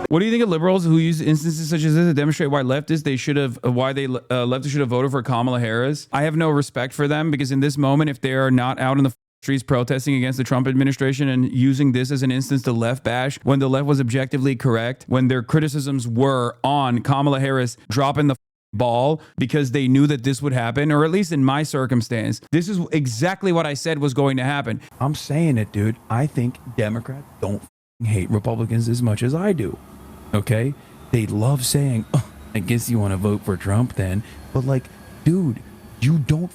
What do you think of liberals who use instances such as this to demonstrate why leftists should have voted for Kamala Harris? I have no respect for them because in this moment, if they are not out in the streets protesting against the Trump administration and using this as an instance to left bash when the left was objectively correct, when their criticisms were on Kamala Harris dropping the ball because they knew that this would happen, or at least in my circumstance, this is exactly what I said was going to happen. I'm saying it, dude. I think Democrats don't hate Republicans as much as I do. Okay? They love saying, oh, I guess you want to vote for Trump then. But like, dude, you don't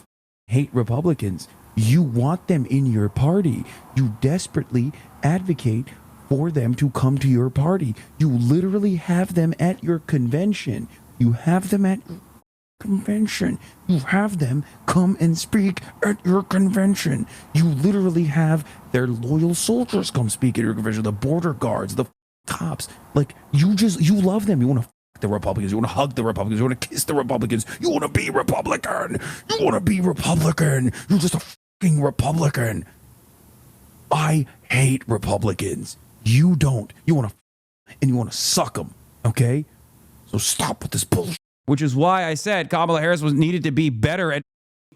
hate Republicans. You want them in your party. You desperately advocate for them to come to your party. You literally have them at your convention. You have them at your convention. You have them come and speak at your convention. You literally have their loyal soldiers come speak at your convention. The border guards, the cops. Like, you love them. You want to the Republicans. You want to hug the Republicans. You want to kiss the Republicans. You want to be Republican. You want to be Republican. You're just a fucking Republican. I hate Republicans. You don't. You want to and you want to suck them. Okay? So stop with this bullshit. Which is why I said Kamala Harris was needed to be better at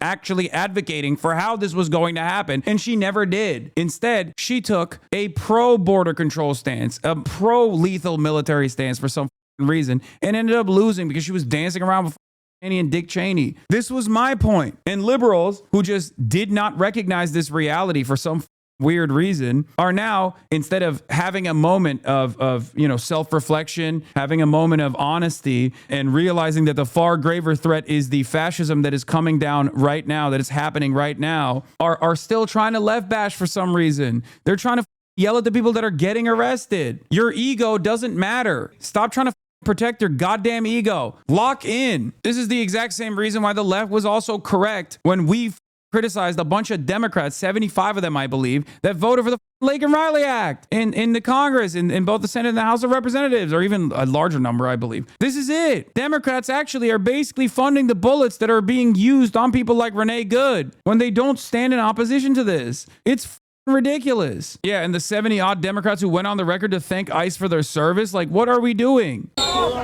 actually advocating for how this was going to happen, and she never did. Instead, she took a pro-border control stance, a pro-lethal military stance for some reason, and ended up losing because she was dancing around with Cheney and Dick Cheney. This was my point. And liberals who just did not recognize this reality for some weird reason are now, instead of having a moment of self-reflection, having a moment of honesty and realizing that the far graver threat is the fascism that is coming down right now, that is happening right now, are still trying to left bash for some reason. They're trying to yell at the people that are getting arrested. Your ego doesn't matter. Stop trying to protect your goddamn ego. Lock in. This is the exact same reason why the left was also correct when we criticized a bunch of Democrats, 75 of them, I believe, that voted for the Lake and Riley Act in the Congress, in both the Senate and the House of Representatives, or even a larger number, I believe. This is it. Democrats actually are basically funding the bullets that are being used on people like Renee Good when they don't stand in opposition to this. It's ridiculous. Yeah, and the 70 odd Democrats who went on the record to thank ICE for their service, like, what are we doing? How the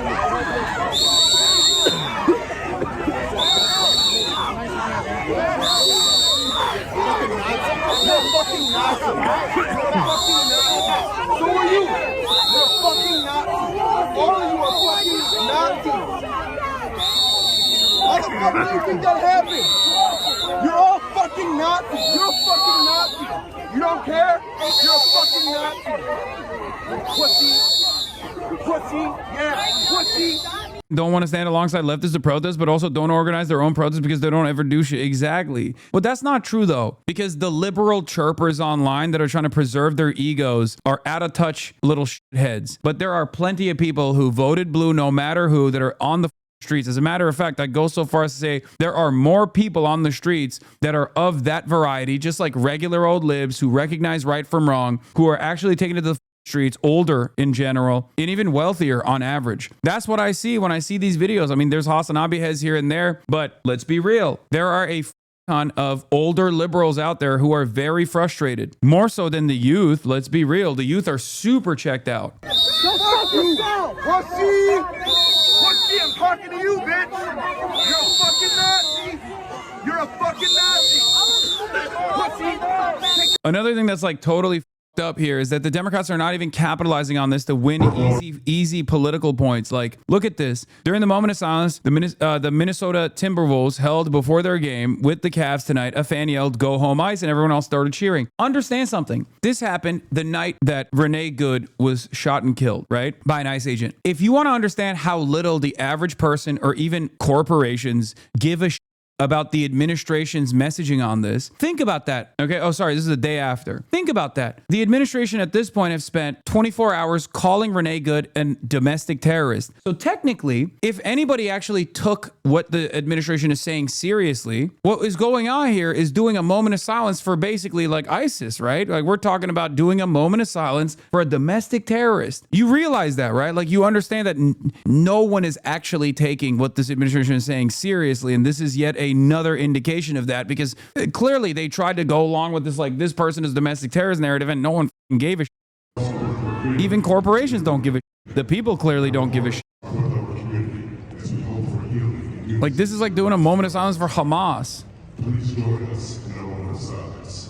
fuck do you think that happened? You're all fucking Nazis. You're a fucking Nazi. You don't care? You're a fucking Nazi. Pussy. Pussy. Yeah, pussy. Don't want to stand alongside leftists to protest, but also don't organize their own protests because they don't ever do shit. Exactly. But that's not true, though, because the liberal chirpers online that are trying to preserve their egos are out of touch little shitheads. But there are plenty of people who voted blue no matter who that are on the streets. As a matter of fact, I go so far as to say there are more people on the streets that are of that variety, just like regular old libs who recognize right from wrong, who are actually taking it to the streets, older in general, and even wealthier on average. That's what I see when I see these videos. I mean, there's HasanAbi heads here and there, but let's be real. There are a ton of older liberals out there who are very frustrated. More so than the youth. Let's be real. The youth are super checked out. Go fuck yourself, pussy! Pussy, I'm talking to you, bitch! You're a fucking Nazi! You're a fucking Nazi! Pussy! Another thing that's like totally up here is that the Democrats are not even capitalizing on this to win easy political points. Like, look at this. During the moment of silence, the Minnesota Timberwolves held before their game with the Cavs tonight. A fan yelled, "Go home ice," and everyone else started cheering. Understand something. This happened the night that Renee Good was shot and killed, right? By an ICE agent. If you want to understand how little the average person or even corporations give a shit about the administration's messaging on this, think about that. Okay. Oh, sorry. This is the day after. Think about that. The administration at this point have spent 24 hours calling Renee Good a domestic terrorist. So technically, if anybody actually took what the administration is saying seriously, what is going on here is doing a moment of silence for basically like ISIS, right? Like, we're talking about doing a moment of silence for a domestic terrorist. You realize that, right? Like, you understand that no one is actually taking what this administration is saying seriously. And this is yet a another indication of that, because clearly they tried to go along with this, like, this person is domestic terrorist narrative, and no one gave a shit. Even corporations don't give a shit. The people clearly don't give a shit. Like, this is like doing a moment of silence for Hamas. Please join us in a moment of silence.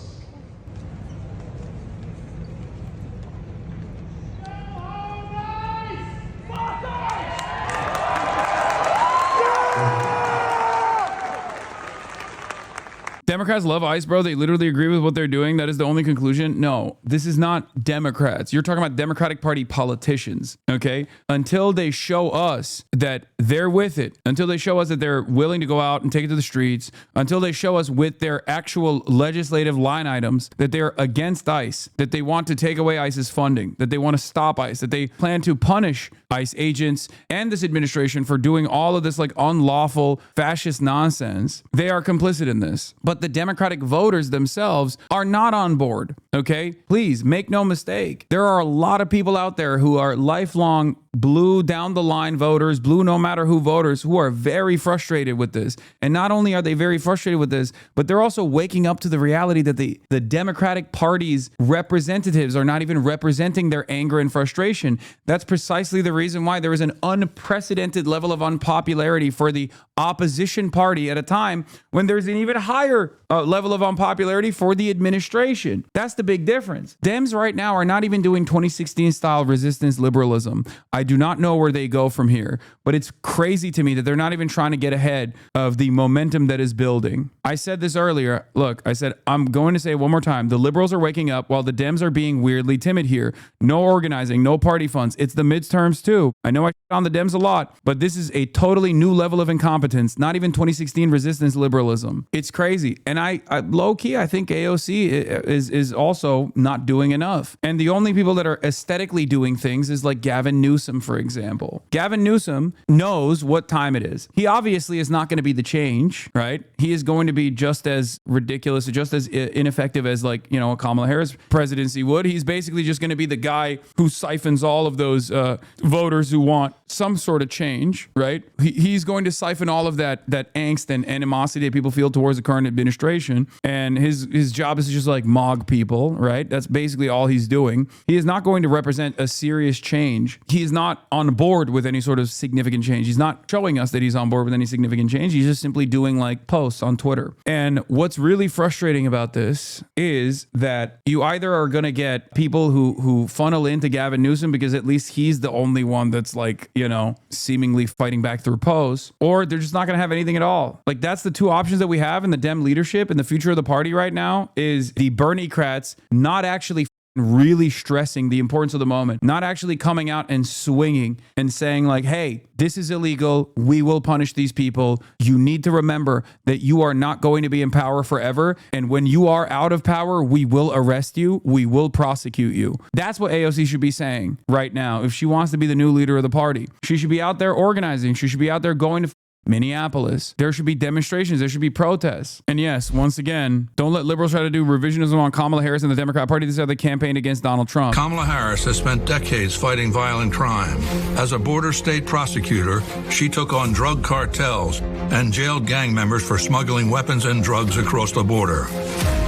Democrats love ICE, bro. They literally agree with what they're doing. That is the only conclusion. No, this is not Democrats. You're talking about Democratic Party politicians, okay? Until they show us that they're with it, until they show us that they're willing to go out and take it to the streets, until they show us with their actual legislative line items that they're against ICE, that they want to take away ICE's funding, that they want to stop ICE, that they plan to punish ICE agents and this administration for doing all of this like unlawful fascist nonsense, they are complicit in this. But the Democratic voters themselves are not on board, okay? Please make no mistake. There are a lot of people out there who are lifelong blue down the line voters, blue no matter who voters, who are very frustrated with this. And not only are they very frustrated with this, but they're also waking up to the reality that the Democratic Party's representatives are not even representing their anger and frustration. That's precisely the reason why there is an unprecedented level of unpopularity for the opposition party at a time when there's an even higher level of unpopularity for the administration. That's the big difference. Dems right now are not even doing 2016 style resistance liberalism. I do not know where they go from here, but it's crazy to me that they're not even trying to get ahead of the momentum that is building. I said this earlier. Look, I said, I'm going to say it one more time. The liberals are waking up while the Dems are being weirdly timid here. No organizing, no party funds. It's the midterms too. I know I shit on the Dems a lot, but this is a totally new level of incompetence. Not even 2016 resistance liberalism. It's crazy. And I low key, I think AOC is also not doing enough. And the only people that are aesthetically doing things is like Gavin Newsom, for example. Gavin Newsom knows what time it is. He obviously is not going to be the change, right? He is going to be just as ridiculous, just as ineffective as, like, you know, a Kamala Harris presidency would. He's basically just going to be the guy who siphons all of those voters who want some sort of change, right? He's going to siphon all of that angst and animosity that people feel towards the current administration. And his job is to just like mog people, right? That's basically all he's doing. He is not going to represent a serious change. He is not on board with any sort of significant change. He's not showing us that he's on board with any significant change. He's just simply doing like posts on Twitter. And what's really frustrating about this is that you either are going to get people who funnel into Gavin Newsom because at least he's the only one that's like, you know, seemingly fighting back through posts, or they're just not going to have anything at all. Like, that's the two options that we have in the Dem leadership and the future of the party right now. Is the Bernie-crats not actually really stressing the importance of the moment, not actually coming out and swinging and saying like, hey, this is illegal. We will punish these people. You need to remember that you are not going to be in power forever. And when you are out of power, we will arrest you. We will prosecute you. That's what AOC should be saying right now. If she wants to be the new leader of the party, she should be out there organizing. She should be out there going to Minneapolis. There should be demonstrations. There should be protests. And yes, once again, don't let liberals try to do revisionism on Kamala Harris and the Democrat Party. This is how they campaigned against Donald Trump. Kamala Harris has spent decades fighting violent crime. As a border state prosecutor, she took on drug cartels and jailed gang members for smuggling weapons and drugs across the border.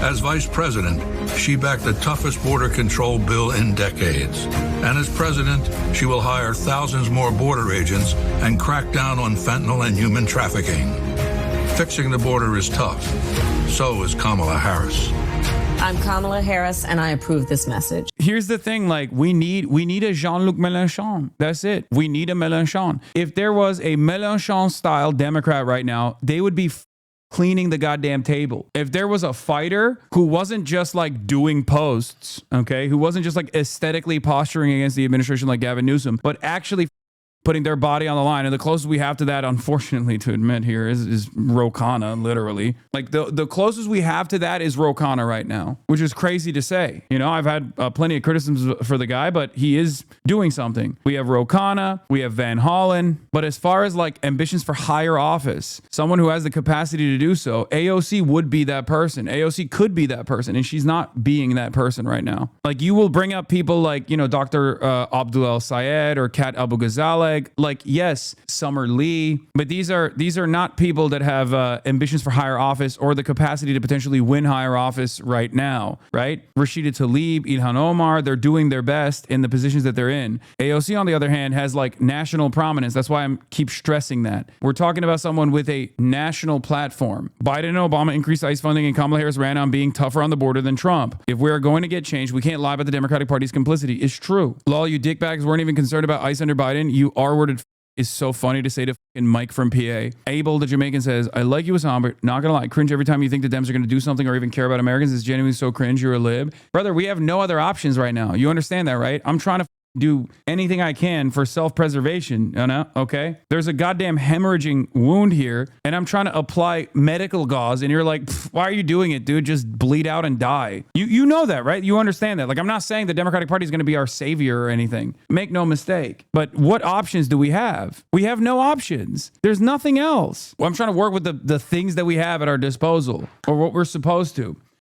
As vice president, she backed the toughest border control bill in decades. And as president, she will hire thousands more border agents and crack down on fentanyl and human trafficking. Fixing the border is tough. So is Kamala Harris. I'm Kamala Harris, and I approve this message. Here's the thing, like, we need a Jean-Luc Mélenchon. That's it. We need a Mélenchon. If there was a Mélenchon-style Democrat right now, they would be cleaning the goddamn table. If there was a fighter who wasn't just like doing posts, okay, who wasn't just like aesthetically posturing against the administration like Gavin Newsom, but actually putting their body on the line. And the closest we have to that, unfortunately to admit here, is Ro Khanna, literally. Like the closest we have to that is Ro Khanna right now, which is crazy to say. You know, I've had plenty of criticisms for the guy, but he is doing something. We have Ro Khanna, we have Van Hollen, but as far as like ambitions for higher office, someone who has the capacity to do so, AOC would be that person. AOC could be that person, and she's not being that person right now. Like, you will bring up people like, you know, Dr. Abdul El Sayed or Kat Abu Ghazaleh, flag. Like, yes, Summer Lee, but these are not people that have ambitions for higher office or the capacity to potentially win higher office right now, right? Rashida Tlaib, Ilhan Omar, they're doing their best in the positions that they're in. AOC, on the other hand, has like national prominence. That's why I'm keep stressing that. We're talking about someone with a national platform. Biden and Obama increased ICE funding, and Kamala Harris ran on being tougher on the border than Trump. If we're going to get change, we can't lie about the Democratic Party's complicity. It's true. Lol, you dickbags weren't even concerned about ICE under Biden. You R-worded is so funny to say to fucking Mike from PA. Abel, the Jamaican, says, I like you, Hassan, but not gonna lie, cringe every time you think the Dems are gonna do something or even care about Americans. It's genuinely so cringe. You're a lib. Brother, we have no other options right now. You understand that, right? I'm trying to do anything I can for self-preservation, you know? Okay? There's a goddamn hemorrhaging wound here, and I'm trying to apply medical gauze, and you're like, why are you doing it, dude? Just bleed out and die. You know that, right? You understand that. Like, I'm not saying the Democratic Party is going to be our savior or anything. Make no mistake. But what options do we have? We have no options. There's nothing else. Well, I'm trying to work with the things that we have at our disposal, or what we're supposed to.